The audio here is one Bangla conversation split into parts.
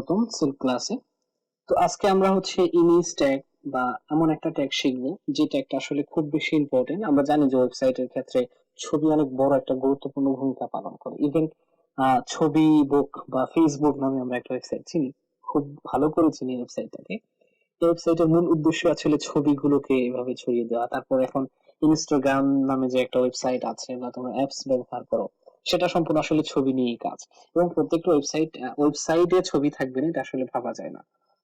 স্বাগতম সিল্ক ক্লাসে। তো আজকে আমরা ইমেজ ট্যাগ বা এমন একটা ট্যাগ শিখবো যে ট্যাগটা আসলে খুব বেশি ইম্পর্টেন্ট। আমরা জানি যে ওয়েবসাইটের ক্ষেত্রে ছবি অনেক বড় একটা গুরুত্বপূর্ণ ভূমিকা পালন করে। ইভেন ছবি বুক বা ফেসবুক নামে আমরা একটা ওয়েবসাইট চিনি, খুব ভালো করে চিনি ওয়েবসাইটটাকে। এই ওয়েবসাইটের মূল উদ্দেশ্য আসলে ছবিগুলোকে এভাবে ছড়িয়ে দেওয়া। তারপর এখন ইনস্টাগ্রাম নামে যে একটা ওয়েবসাইট আছে বা তোমরা অ্যাপস ব্যবহার করো, সেটা সম্পূর্ণ আসলে ছবি নিয়েই কাজ। এবং প্রত্যেকটা ওয়েবসাইটে ছবি থাকবে না এটা আসলে ভাবা যায় না।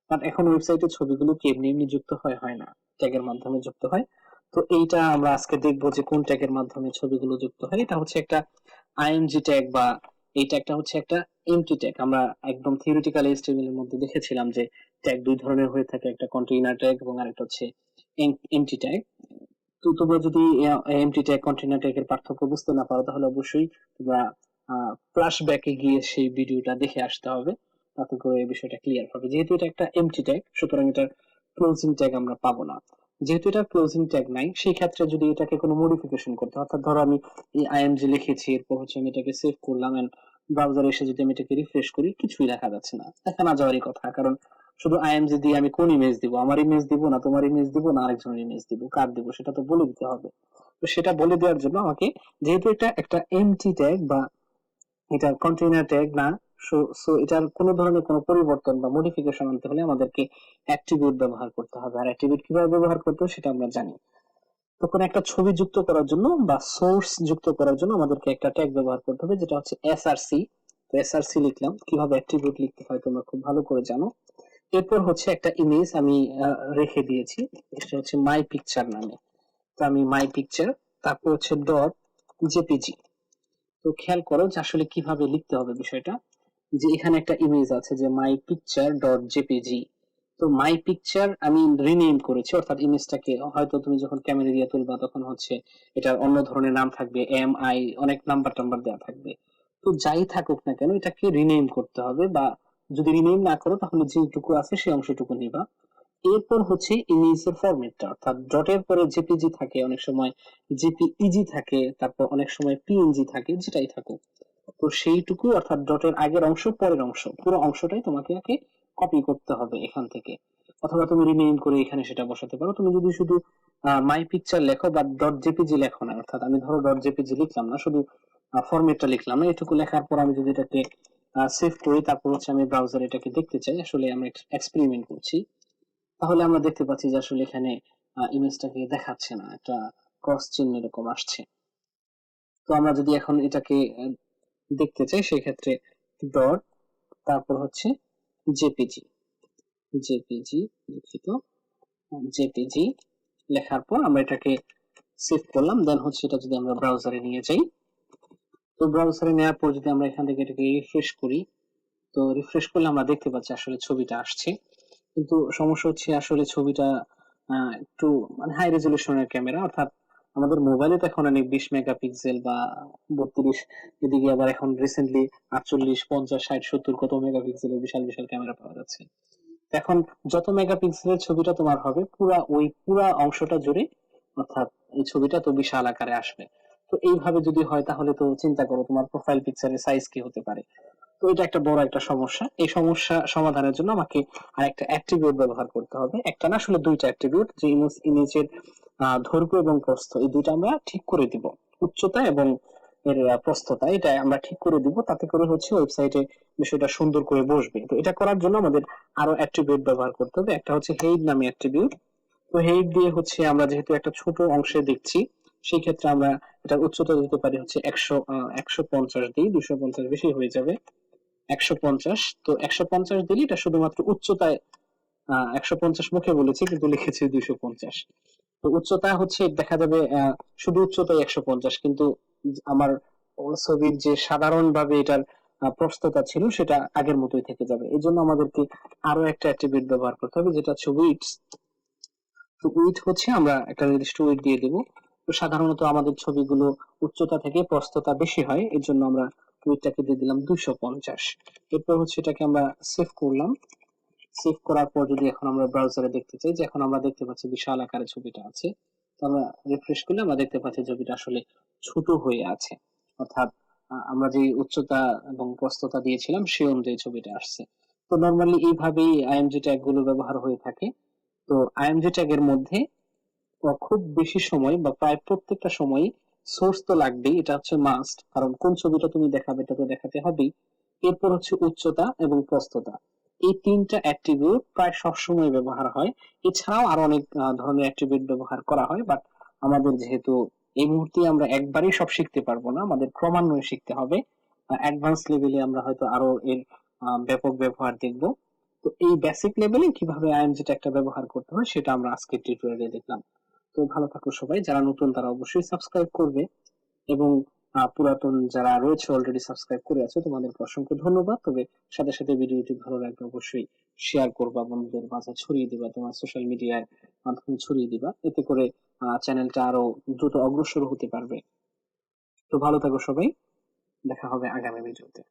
বাট এখন ওয়েবসাইটে ছবিগুলো কি এমনি এমনি যুক্ত হয় না, ট্যাগের মাধ্যমে যুক্ত হয়। তো এইটা আমরা আজকে দেখবো যে কোন ট্যাগের মাধ্যমে ছবিগুলো যুক্ত হয়। এটা হচ্ছে একটা আইএনজি ট্যাগ বা এই ট্যাগটা হচ্ছে একটা এমটি ট্যাগ। আমরা একদম থিওরিটিক্যাল এইচটিএমএল এর মধ্যে দেখেছিলাম যে ট্যাগ দুই ধরনের হয়ে থাকে, একটা কন্টেইনার ট্যাগ এবং আরেকটা হচ্ছে এমটি ট্যাগ। তো তোমরা যদি এমটি ট্যাগ কন্টেইনার ট্যাগ এর পার্থক্য বুঝতে না পারো তাহলে অবশ্যই তোমরা ফ্ল্যাশব্যাকে গিয়ে সেই ভিডিওটা দেখে আসতে হবে, তাতে করে এই বিষয়টা ক্লিয়ার হবে। যেহেতু এটা একটা এমটি ট্যাগ, সুতরাং এটার ক্লোজিং ট্যাগ আমরা পাবো না। যেহেতু এটা ক্লোজিং ট্যাগ নাই, সেই ক্ষেত্রে যদি এটাকে কোনো মডিফিকেশন করতে হয়, অর্থাৎ ধরো আমি এই আইএমজি লিখেছি, এরপর আমি এটাকে সেভ করলাম এন্ড ব্রাউজারে এসে যদি আমি এটাকে রিফ্রেশ করি, কিছুই দেখা যাচ্ছে না। দেখা না যাওয়ারই কথা, কারণ শুধু আইএমজি দিয়ে আমি কোন ইমেজ দিব, আমার ইমেজ দিব না তোমার ইমেজ দিব না আরেকজনের ইমেজ দিব, কার দিব সেটা তো বলে দিতে হবে। তো সেটা বলে দেওয়ার জন্য আমাকে, যেহেতু এটা একটা এমটি ট্যাগ বা এটা কন্টেইনার ট্যাগ না, সো এটার কোনো ধরনের কোনো পরিবর্তন বা মডিফিকেশন আনতে হলে আমাদেরকে অ্যাট্রিবিউট ব্যবহার করতে হবে। আর অ্যাট্রিবিউট কিভাবে ব্যবহার করতে হয় সেটা আমরা জানি। তখন একটা ছবি যুক্ত করার জন্য বা সোর্স যুক্ত করার জন্য আমাদেরকে একটা ট্যাগ ব্যবহার করতে হবে, যেটা হচ্ছে এসআরসি। তো এসআরসি লিখলাম, কিভাবে অ্যাট্রিবিউট লিখতে হয় তোমরা খুব ভালো করে জানো। এরপর একটা ইমেজ আমি রেখে দিয়েছি, এটা হচ্ছে মাই পিকচার নামে। তো আমি মাই পিকচার, তারপর হচ্ছে ডট জেপিজি। তো খেয়াল করো যে আসলে কিভাবে লিখতে হবে বিষয়টা। যে এখানে একটা ইমেজ আছে যে মাই পিকচার ডট জেপিজি। তো মাই পিকচার আমি রিনেম করেছি, অর্থাৎ ইমেজটাকে হয়তো তুমি যখন ক্যামেরা দিয়ে তুলবা তখন এটার অন্য ধরনের নাম থাকবে, এম আই অনেক নাম্বার টাম্বার দেওয়া থাকবে। তো যাই থাকুক না কেন এটাকে রিনেম করতে হবে, বা যদি রিনেম না করো তাহলে যেটুকু আছে সেই অংশটুকু নিবা। এরপর ইমেজের ফরম্যাটটা, অর্থাৎ ডটের পরে জেপিজি থাকে, অনেক সময় জেপিইজি থাকে, তারপর অনেক সময় পিএনজি থাকে, যেটাই থাকুক। তো সেইটুকু, অর্থাৎ ডটের আগের অংশ পরের অংশ পুরো অংশটাই তোমাকে কপি করতে হবে এখান থেকে। অথবা তুমি রিনেম করে এখানে সেটা বসাতে পারো। তুমি যদি শুধু মাই পিকচার লেখো বা ডট জেপিজি লেখো না, অর্থাৎ আমি ধরো ডট জেপিজি লিখলাম না, শুধু ফরম্যাটটা লিখলাম না, এটুকু লেখার পর আমি যদি এটাকে সেভ করি, তারপর আমি ব্রাউজারে এটাকে দেখতে চাই, আসলে আমরা এক্সপেরিমেন্ট করছি, তাহলে আমরা দেখতে পাচ্ছি যে আসলে এখানে ইমেজটাকে দেখাচ্ছে না, একটা ক্রস চিহ্ন এরকম আসছে। তো আমরা যদি এখন এটাকে দেখতে চাই, সেক্ষেত্রে ডট তারপর জেপিজি, জেপিজি লিখিত জেপিজি লেখার পর আমরা এটাকে সেভ করলাম। দেন এটা যদি আমরা ব্রাউজারে নিয়ে যাই, তো ব্রাউজারে নেওয়ার পর যদি আমরা এখান থেকে এটাকে রিফ্রেশ করি, তো রিফ্রেশ করলে আমরা দেখতে পাচ্ছি আসলে ছবিটা আসছে। কিন্তু সমস্যা আসলে ছবিটা একটু মানে হাই রেজলিউশনের ক্যামেরা, অর্থাৎ আমাদের মোবাইলে তো এখন অনেক 20 মেগাপিক্সেল বা 32, এদিকে আবার এখন রিসেন্টলি 48, 50, 60, 70 কত মেগাপিক্সেলের বিশাল বিশাল ক্যামেরা পাওয়া যাচ্ছে। এখন যত মেগাপিক্সেলের ছবিটা তোমার হবে, পুরা অংশটা জুড়ে, অর্থাৎ এই ছবিটা তো বিশাল আকারে আসবে। তো এইভাবে যদি হয় তাহলে তো চিন্তা করো তোমার প্রোফাইল পিকচারের সাইজ কি হতে পারে। তো এটা একটা বড় একটা সমস্যা। এই সমস্যা সমাধানের জন্য আমাকে আরেকটা অ্যাট্রিবিউট ব্যবহার করতে হবে, একটা না আসলে দুইটা অ্যাট্রিবিউট, যে ইমেজের দৈর্ঘ্য এবং প্রস্থ এই দুইটা আমরা ঠিক করে দিব, উচ্চতা এবং এর প্রস্থতা এটা আমরা ঠিক করে দিব, তাতে করে ওয়েবসাইটে বিষয়টা সুন্দর করে বসবে। তো এটা করার জন্য আমাদের আরো অ্যাট্রিবিউট ব্যবহার করতে হবে। একটা হেড নামে অ্যাট্রিবিউট। তো হেড দিয়ে আমরা যেহেতু একটা ছোট অংশে দেখছি, সেই ক্ষেত্রে আমরা এটার উচ্চতা দিতে পারি 150 দিই, 250 বেশি হয়ে যাবে, 150। তো 150 দিলে এটা শুধুমাত্র উচ্চতায় 150 মুখে বলেছি কিন্তু লিখেছি 250। তো উচ্চতা দেখা যাবে শুধু উচ্চতায় 150, কিন্তু আমার ছবির যে সাধারণভাবে এটার প্রস্থতা ছিল সেটা আগের মতোই থেকে যাবে। এই জন্য আমাদেরকে আরো একটা অ্যাট্রিবিউট ব্যবহার করতে হবে, যেটা উইডথ। তো উইডথ আমরা একটা নির্দিষ্ট উইডথ দিয়ে দেব। তো সাধারণত আমাদের ছবিগুলো উচ্চতা থেকে প্রস্থতা বেশি হয়, এর জন্য আমরা উইডথটাকে দিয়ে দিলাম 250। এরপর এটাকে আমরা সেভ করলাম। সেভ করার পর যদি এখন আমরা ব্রাউজারে দেখতে চাই, যে এখন আমরা দেখতে পাচ্ছি বিশাল আকারে ছবিটা আছে। তো আমরা রিফ্রেশ করলে আমরা দেখতে পাচ্ছি ছবিটা আসলে ছোট হয়ে আছে, অর্থাৎ আমরা যে উচ্চতা এবং প্রস্থতা দিয়েছিলাম সেই অনুযায়ী ছবিটা আসছে। তো নরমালি এইভাবেই আইএমজি ট্যাগ গুলো ব্যবহার হয়ে থাকে। তো আইএমজি ট্যাগ এর মধ্যে খুব বেশি সময় বা প্রায় প্রত্যেকটা সময়ই সোর্স তো লাগবেই, এটা হচ্ছে মাস্ট, কারণ কোন ছবিটা তুমি দেখাবে এটা তো দেখাতে হবেই। এরপর হচ্ছে উচ্চতা এবং প্রস্থতা, এই তিনটা অ্যাট্রিবিউট প্রায় সবসময় ব্যবহার হয়। এছাড়াও আরো অনেক ধরনের অ্যাট্রিবিউট ব্যবহার করা হয়, বাট আমাদের যেহেতু এই মুহূর্তে আমরা একবারই সব শিখতে পারবো না, আমাদের ক্রমান্বয়ে শিখতে হবে। অ্যাডভান্স লেভেলে আমরা হয়তো আরো এর ব্যাপক ব্যবহার দেখব। তো এই বেসিক লেভেলে কিভাবে আইএমজি ট্যাগটা ব্যবহার করতে হয় সেটা আমরা আজকের টিউটোরিয়ালে দেখলাম। তো ভালো থাকো সবাই, যারা নতুন তারা অবশ্যই সাবস্ক্রাইব করবে, এবং পুরাতন যারা রয়েছে অলরেডি সাবস্ক্রাইব করে আছে তোমাদেরকে অসংখ্য ধন্যবাদ। তবে সাথে সাথে ভিডিওটি ভালো লাগলে অবশ্যই শেয়ার করবা, বন্ধুদের মাঝে ছড়িয়ে দিবা, তোমার সোশ্যাল মিডিয়ার মাধ্যমে ছড়িয়ে দিবা, এতে করে চ্যানেলটা আরো দ্রুত অগ্রসর হতে পারবে। তো ভালো থাকো সবাই, দেখা হবে আগামী ভিডিওতে।